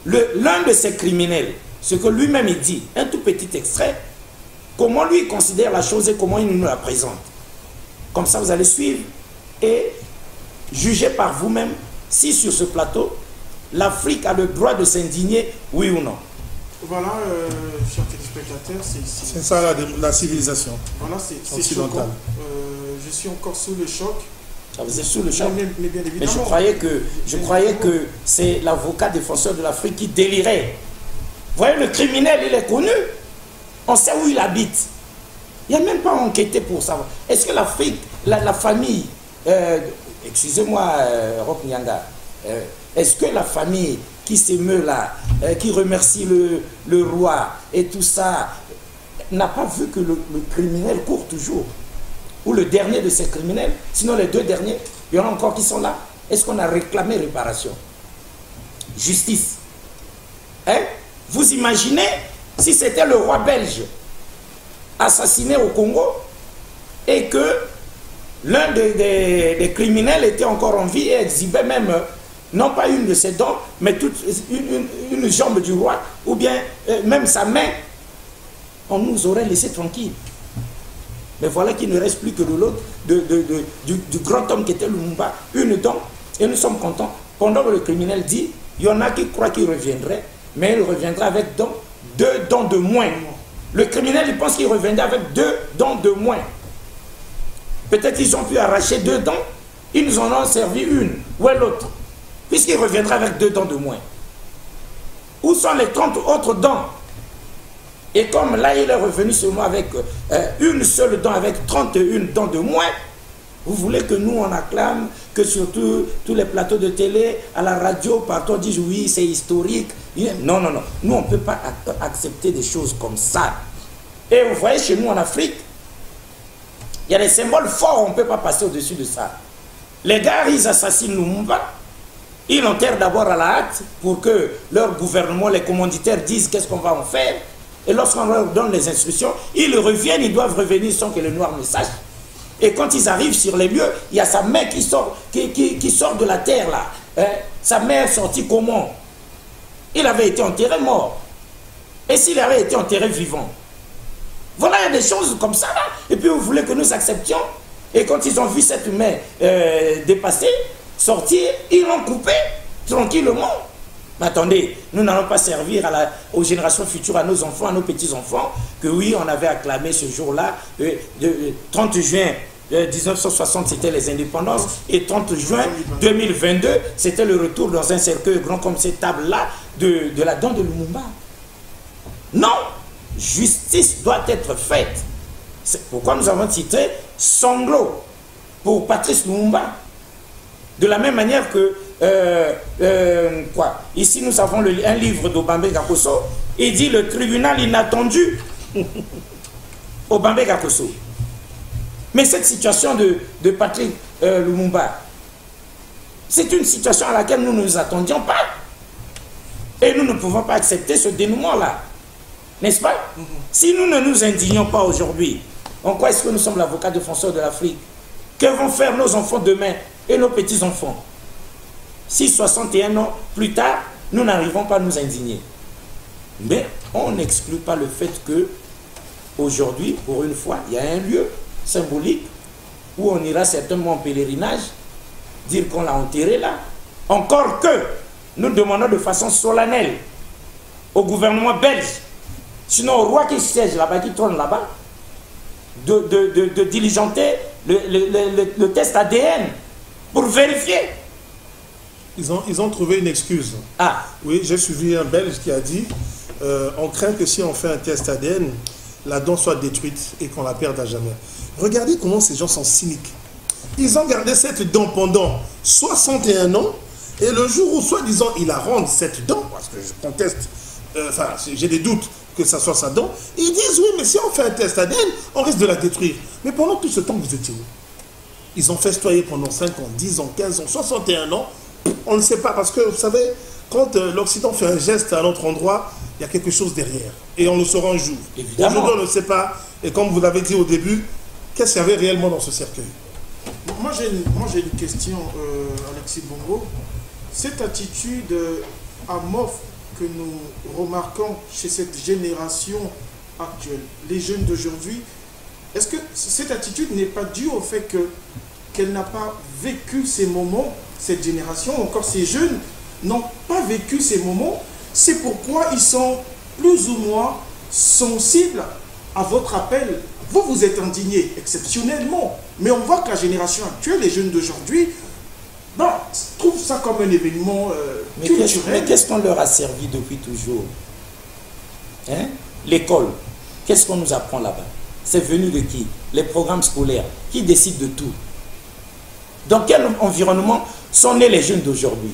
l'un de ces criminels, ce que lui-même il dit, un tout petit extrait, comment lui considère la chose et comment il nous la présente. Comme ça, vous allez suivre et juger par vous-même si sur ce plateau, l'Afrique a le droit de s'indigner, oui ou non. Voilà, chers téléspectateurs, C'est ça la civilisation. voilà, c'est occidentale. choquant. Je suis encore sous le choc. Ah, vous êtes sous le choc. Mais bien Mais évidemment. je croyais que c'est l'avocat défenseur de l'Afrique qui délirait. Vous voyez, le criminel, il est connu. On sait où il habite. Il n'y a même pas enquêté pour savoir. Est-ce que l'Afrique, la famille, excusez-moi, Roch Nyanga, est-ce que la famille qui s'émeut là, qui remercie le roi et tout ça, n'a pas vu que le criminel court toujours? Ou le dernier de ces criminels, sinon les deux derniers, il y en a encore qui sont là. Est-ce qu'on a réclamé réparation? Justice. Hein? Vous imaginez si c'était le roi belge assassiné au Congo et que l'un des criminels était encore en vie et exhibait même, non pas une de ses dents, mais toute une jambe du roi, ou bien même sa main, on nous aurait laissé tranquille. Mais voilà qu'il ne reste plus que de l'autre, du grand homme qui était Lumumba, une dent, et nous sommes contents. Pendant que le criminel dit, il y en a qui croient qu'il reviendrait, mais il reviendra avec deux dents de moins. Le criminel, il pense qu'il reviendra avec 2 dents de moins. Peut-être qu'ils ont pu arracher 2 dents, ils nous en ont servi une, ou l'autre, puisqu'il reviendra avec 2 dents de moins. Où sont les 30 autres dents? Et comme là, il est revenu seulement avec une seule dent, avec 31 dents de moins, vous voulez que nous, on acclame, que surtout tous les plateaux de télé, à la radio, partout, on dit oui, c'est historique. Non, non, non. Nous, on ne peut pas accepter des choses comme ça. Et vous voyez, chez nous, en Afrique, il y a des symboles forts, on ne peut pas passer au-dessus de ça. Les gars, ils assassinent Lumumba. Ils l'enterrent d'abord à la hâte pour que leur gouvernement, les commanditaires disent qu'est-ce qu'on va en faire. Et lorsqu'on leur donne les instructions, ils reviennent, ils doivent revenir sans que le noir ne sache. Et quand ils arrivent sur les lieux, il y a sa mère qui sort de la terre là. Hein? Sa mère est sortie comment? il avait été enterré mort. Et s'il avait été enterré vivant? Voilà, il y a des choses comme ça là. Et puis vous voulez que nous acceptions? Et quand ils ont vu cette main dépasser, sortir, ils l'ont coupé tranquillement. Mais attendez, nous n'allons pas servir aux générations futures, à nos enfants, à nos petits-enfants, que oui, on avait acclamé ce jour-là, 30 juin 1960, c'était les indépendances, et 30 juin 2022, c'était le retour dans un cercueil grand comme cette table-là de la dent de Lumumba. Non, justice doit être faite. C'est pourquoi nous avons titré Sanglot pour Patrice Lumumba. De la même manière que ici nous avons un livre d'Obambe Gakoso, il dit le tribunal inattendu Obambe Gakoso. Mais cette situation de Patrice Lumumba, c'est une situation à laquelle nous ne nous attendions pas. Et nous ne pouvons pas accepter ce dénouement-là. N'est-ce pas? Si nous ne nous indignons pas aujourd'hui, en quoi est-ce que nous sommes l'avocat défenseur de l'Afrique? Que vont faire nos enfants demain et nos petits-enfants? Si 61 ans plus tard, nous n'arrivons pas à nous indigner. Mais on n'exclut pas le fait que aujourd'hui, pour une fois, il y a un lieu symbolique où on ira certainement en pèlerinage, dire qu'on l'a enterré là. Encore que nous demandons de façon solennelle au gouvernement belge, sinon au roi qui siège là-bas, qui trône là-bas, de diligenter le test ADN pour vérifier. Ils ont trouvé une excuse. Ah. Oui, j'ai suivi un Belge qui a dit on craint que si on fait un test ADN, la dent soit détruite et qu'on la perde à jamais. Regardez comment ces gens sont cyniques. Ils ont gardé cette dent pendant 61 ans et le jour où, soi-disant, ils la rendent cette dent, parce que je conteste, j'ai des doutes que ça soit sa dent, ils disent oui, mais si on fait un test ADN, on risque de la détruire. Mais pendant tout ce temps, vous étiez où? Ils ont festoyé pendant 5 ans, 10 ans, 15 ans, 61 ans. On ne sait pas, parce que vous savez, quand l'Occident fait un geste à notre endroit, il y a quelque chose derrière. Et on le saura un jour. Aujourd'hui, on ne sait pas. Et comme vous l'avez dit au début, qu'est-ce qu'il y avait réellement dans ce cercueil? Moi, j'ai une question, Alexis Bongo. Cette attitude amorphe que nous remarquons chez cette génération actuelle, les jeunes d'aujourd'hui, est-ce que cette attitude n'est pas due au fait qu'elle n'a pas vécu ces moments, cette génération, encore ces jeunes, n'ont pas vécu ces moments? C'est pourquoi ils sont plus ou moins sensibles à votre appel. Vous, vous êtes indignés exceptionnellement, mais on voit que la génération actuelle, les jeunes d'aujourd'hui, trouvent ça comme un événement culturel. Mais qu'est-ce qu'on leur a servi depuis toujours? Hein? L'école, qu'est-ce qu'on nous apprend là-bas? C'est venu de qui? Les programmes scolaires. Qui décide de tout? Dans quel environnement sont nés les jeunes d'aujourd'hui?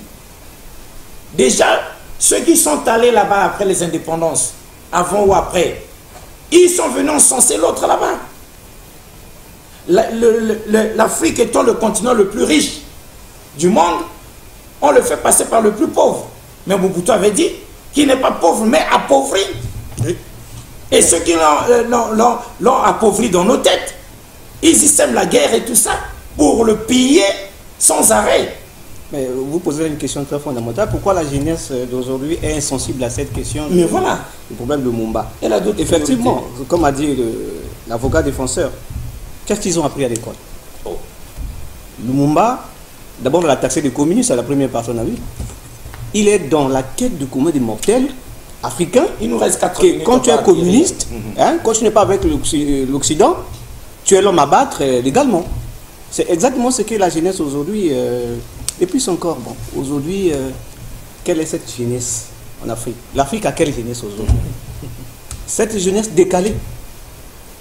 Déjà, ceux qui sont allés là-bas après les indépendances, avant ou après, ils sont venus encenser l'autre là-bas. L'Afrique étant le continent le plus riche du monde, on le fait passer par le plus pauvre. Mais Mobutu avait dit qu'il n'est pas pauvre, mais appauvri. Oui. Et ceux qui l'ont appauvri dans nos têtes, ils y sèment la guerre et tout ça pour le piller sans arrêt. Mais vous posez une question très fondamentale. Pourquoi la jeunesse d'aujourd'hui est insensible à cette question? Mais voilà. Le problème de Lumumba. Elle a d'autres Effectivement, priorités. comme a dit l'avocat défenseur, qu'est-ce qu'ils ont appris à l'école? Lumumba, d'abord, l'a taxé de communiste, c'est la première personne à lui. Il est dans la quête du commun des mortels africains. Il nous reste 4 minutes. Quand tu es communiste, quand tu n'es pas avec l'Occident, tu es l'homme à battre légalement. C'est exactement ce que la jeunesse aujourd'hui... et plus encore, bon, aujourd'hui, quelle est cette jeunesse en Afrique? L'Afrique a quelle jeunesse aujourd'hui? Cette jeunesse décalée.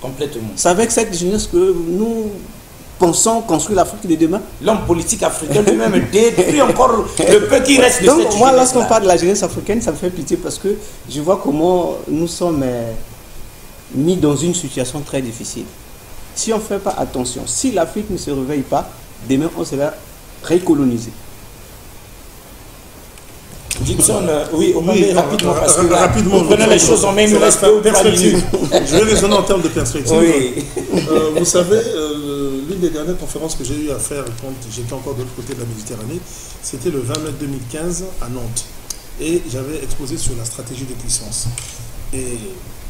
Complètement. C'est avec cette jeunesse que nous pensons construire l'Afrique de demain. L'homme politique africain lui-même détruit encore le peu qui reste de cette jeunesse. Donc moi, lorsqu'on parle de la jeunesse africaine, ça me fait pitié parce que je vois comment nous sommes mis dans une situation très difficile. Si on ne fait pas attention, si l'Afrique ne se réveille pas, demain on sera récolonisé. Dixon, oui, rapidement, parce que rapidement, vous prenez les choses en main, il nous reste 2 ou 3 minutes. Je vais raisonner en termes de perspective. Oui. Vous savez, l'une des dernières conférences que j'ai eu à faire quand j'étais encore de l'autre côté de la Méditerranée, c'était le 20 mai 2015 à Nantes. et j'avais exposé sur la stratégie de puissance. Et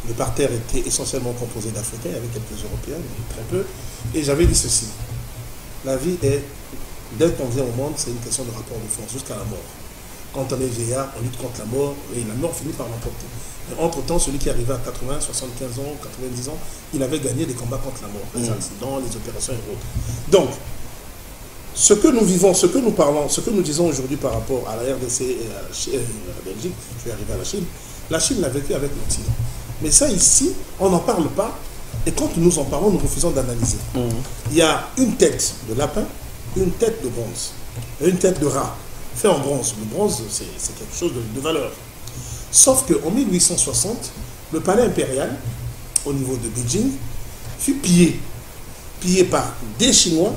le parterre était essentiellement composé d'Africains, avec quelques Européens, mais très peu. Et j'avais dit ceci. La vie est, dès qu'on vient au monde, c'est une question de rapport de force jusqu'à la mort. Quand on est vieillard, on lutte contre la mort, et la mort finit par l'emporter. Entre-temps, celui qui arrivait à 80, 75 ans, 90 ans, il avait gagné des combats contre la mort, les accidents, les opérations et autres. Donc, ce que nous vivons, ce que nous parlons, ce que nous disons aujourd'hui par rapport à la RDC et à la Belgique, je vais arriver à la Chine l'a vécu avec l'Occident. Mais ça ici, on n'en parle pas, et quand nous en parlons, nous refusons d'analyser. Il y a une tête de lapin, une tête de bronze, et une tête de rat, fait en bronze. Le bronze, c'est quelque chose de valeur. Sauf qu'en 1860, le palais impérial, au niveau de Beijing, fut pillé par des Chinois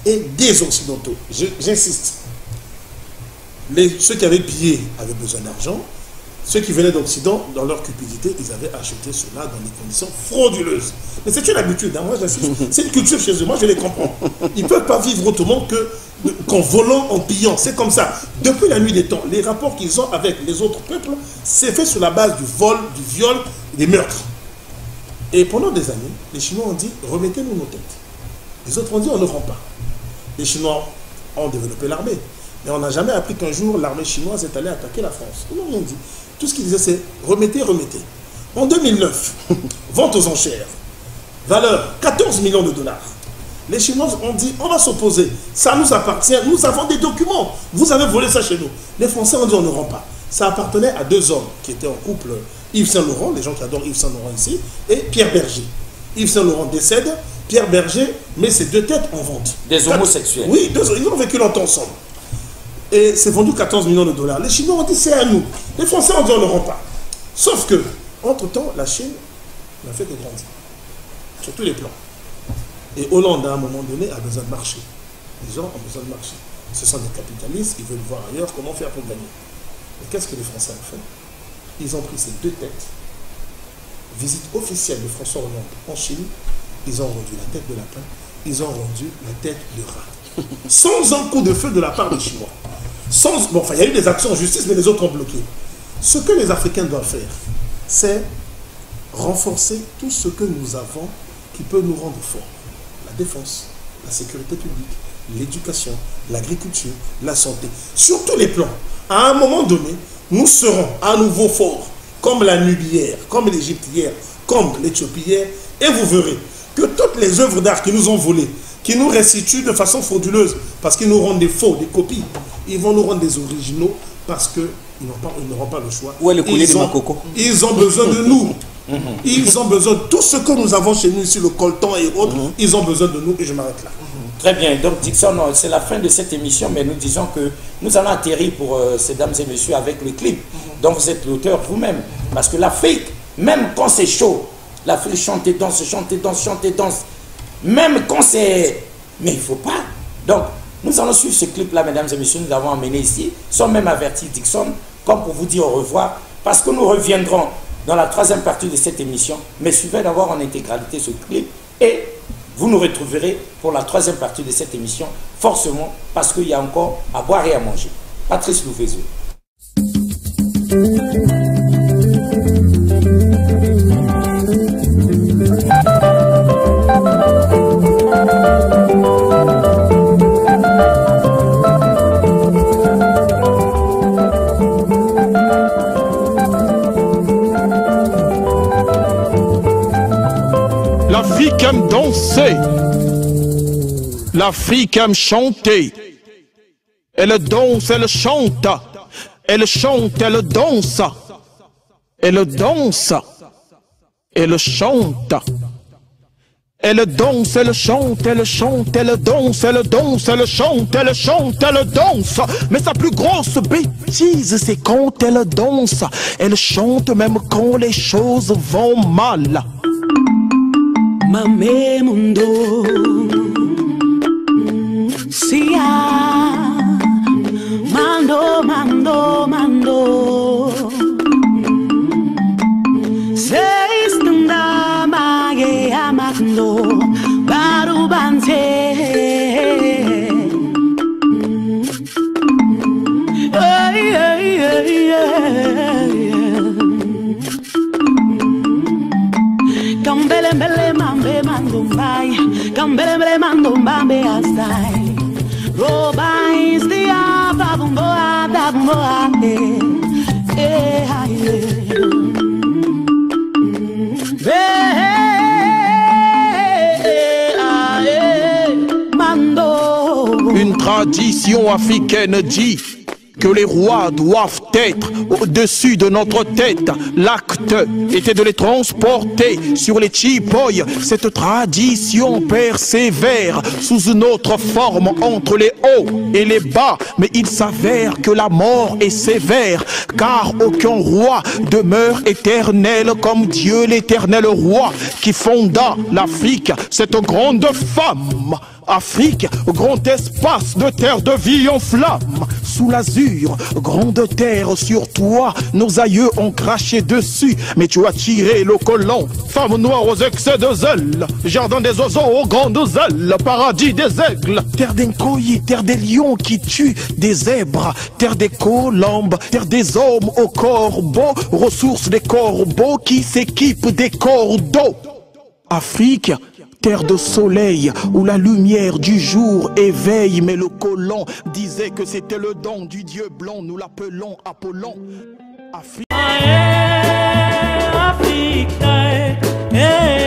et des Occidentaux. J'insiste. Ceux qui avaient pillé avaient besoin d'argent. Ceux qui venaient d'Occident, dans leur cupidité, ils avaient acheté cela dans des conditions frauduleuses. Mais c'est une habitude, hein, moi j'insiste. C'est une culture chez eux, moi je les comprends. Ils ne peuvent pas vivre autrement qu'en volant, en pillant. C'est comme ça. Depuis la nuit des temps, les rapports qu'ils ont avec les autres peuples, c'est fait sur la base du vol, du viol, des meurtres. Et pendant des années, les Chinois ont dit, remettez-nous nos têtes. Les autres ont dit, on ne rend pas. Les Chinois ont développé l'armée. Mais on n'a jamais appris qu'un jour, l'armée chinoise est allée attaquer la France. Ils n'ont rien dit. Tout ce qu'ils disaient, c'est remettez, remettez. En 2009, vente aux enchères, valeur 14 millions de dollars. Les Chinois ont dit, on va s'opposer. Ça nous appartient, nous avons des documents. Vous avez volé ça chez nous. Les Français ont dit, on ne rend pas. Ça appartenait à deux hommes qui étaient en couple, Yves Saint Laurent, les gens qui adorent Yves Saint Laurent ici, et Pierre Berger. Yves Saint Laurent décède, Pierre Berger met ses deux têtes en vente. Des homosexuels. Oui, ils ont vécu longtemps ensemble. Et c'est vendu 14 millions de dollars. Les Chinois ont dit c'est à nous. Les Français ont dit on ne rend pas. Sauf que, entre-temps, la Chine n'a fait que grandir. Sur tous les plans. Et Hollande, à un moment donné, a besoin de marcher. Les gens ont besoin de marcher. Ce sont des capitalistes, ils veulent voir ailleurs comment faire pour gagner. Mais qu'est-ce que les Français ont fait? Ils ont pris ces deux têtes. Visite officielle de François Hollande en Chine. Ils ont rendu la tête de lapin. Ils ont rendu la tête de rat. Sans un coup de feu de la part des Chinois. Bon, enfin, il y a eu des actions en justice, mais les autres ont bloqué. Ce que les Africains doivent faire, c'est renforcer tout ce que nous avons qui peut nous rendre forts. La défense, la sécurité publique, l'éducation, l'agriculture, la santé. Sur tous les plans, à un moment donné, nous serons à nouveau forts, comme la Nubie hier, comme l'Égypte hier, comme l'Éthiopie hier, et vous verrez que toutes les œuvres d'art qui nous ont volées, qui nous restituent de façon frauduleuse, parce qu'ils nous rendent des faux, des copies, ils vont nous rendre des originaux parce qu'ils n'auront pas le choix. Où est le collier de Makoko? Ils ont besoin de nous. Ils ont besoin de tout ce que nous avons chez nous ici, le coltan et autres, ils ont besoin de nous et je m'arrête là. Très bien, donc Dickson, c'est la fin de cette émission, mais nous disons que nous allons atterrir pour ces dames et messieurs avec le clip dont vous êtes l'auteur vous-même. Parce que l'Afrique, même quand c'est chaud, l'Afrique chante et danse, chante et danse, chante et danse. Même quand c'est... Mais il ne faut pas. Donc, nous allons suivre ce clip-là, mesdames et messieurs, nous l'avons emmené ici, sans même avertir Dickson, comme pour vous dire au revoir, parce que nous reviendrons dans la troisième partie de cette émission, mais suivez d'abord en intégralité ce clip, et vous nous retrouverez pour la troisième partie de cette émission, forcément, parce qu'il y a encore à boire et à manger. Patrice Louvezo. L'Afrique aime danser, l'Afrique aime chanter. Elle danse, elle chante, elle chante, elle danse, elle danse, elle chante. Elle danse, elle chante, elle chante, elle danse, elle danse, elle chante, elle chante, elle danse. Mais sa plus grosse bêtise, c'est quand elle danse. Elle chante même quand les choses vont mal. Mame mundo Sia Mando, mando, mando Seistunda mage amando Barubante Hey, hey, hey, hey Kambele mbele mambe mandumbai, kambele mbele mandumbambe asai. Roba is the ababumboa, dabumboa, Une tradition africaine dit que les rois doivent être au-dessus de notre tête. L'acte était de les transporter sur les chipoy. Cette tradition persévère sous une autre forme entre les hauts et les bas. Mais il s'avère que la mort est sévère, car aucun roi demeure éternel comme Dieu l'éternel roi qui fonda l'Afrique, cette grande femme. Afrique, grand espace de terre de vie en flammes. Sous l'azur, grande terre sur toi, nos aïeux ont craché dessus. Mais tu as tiré le colon, femme noire aux excès de zèle. Jardin des oiseaux aux grandes ailes, paradis des aigles. Terre d'Enkoyi, terre des lions qui tuent des zèbres. Terre des colombes, terre des hommes aux corbeaux. Ressources des corbeaux qui s'équipent des cordeaux. Afrique, terre de soleil où la lumière du jour éveille. Mais le colon disait que c'était le don du dieu blanc. Nous l'appelons Apollon. Afrique.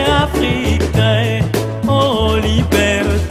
Afrique, oh liberté.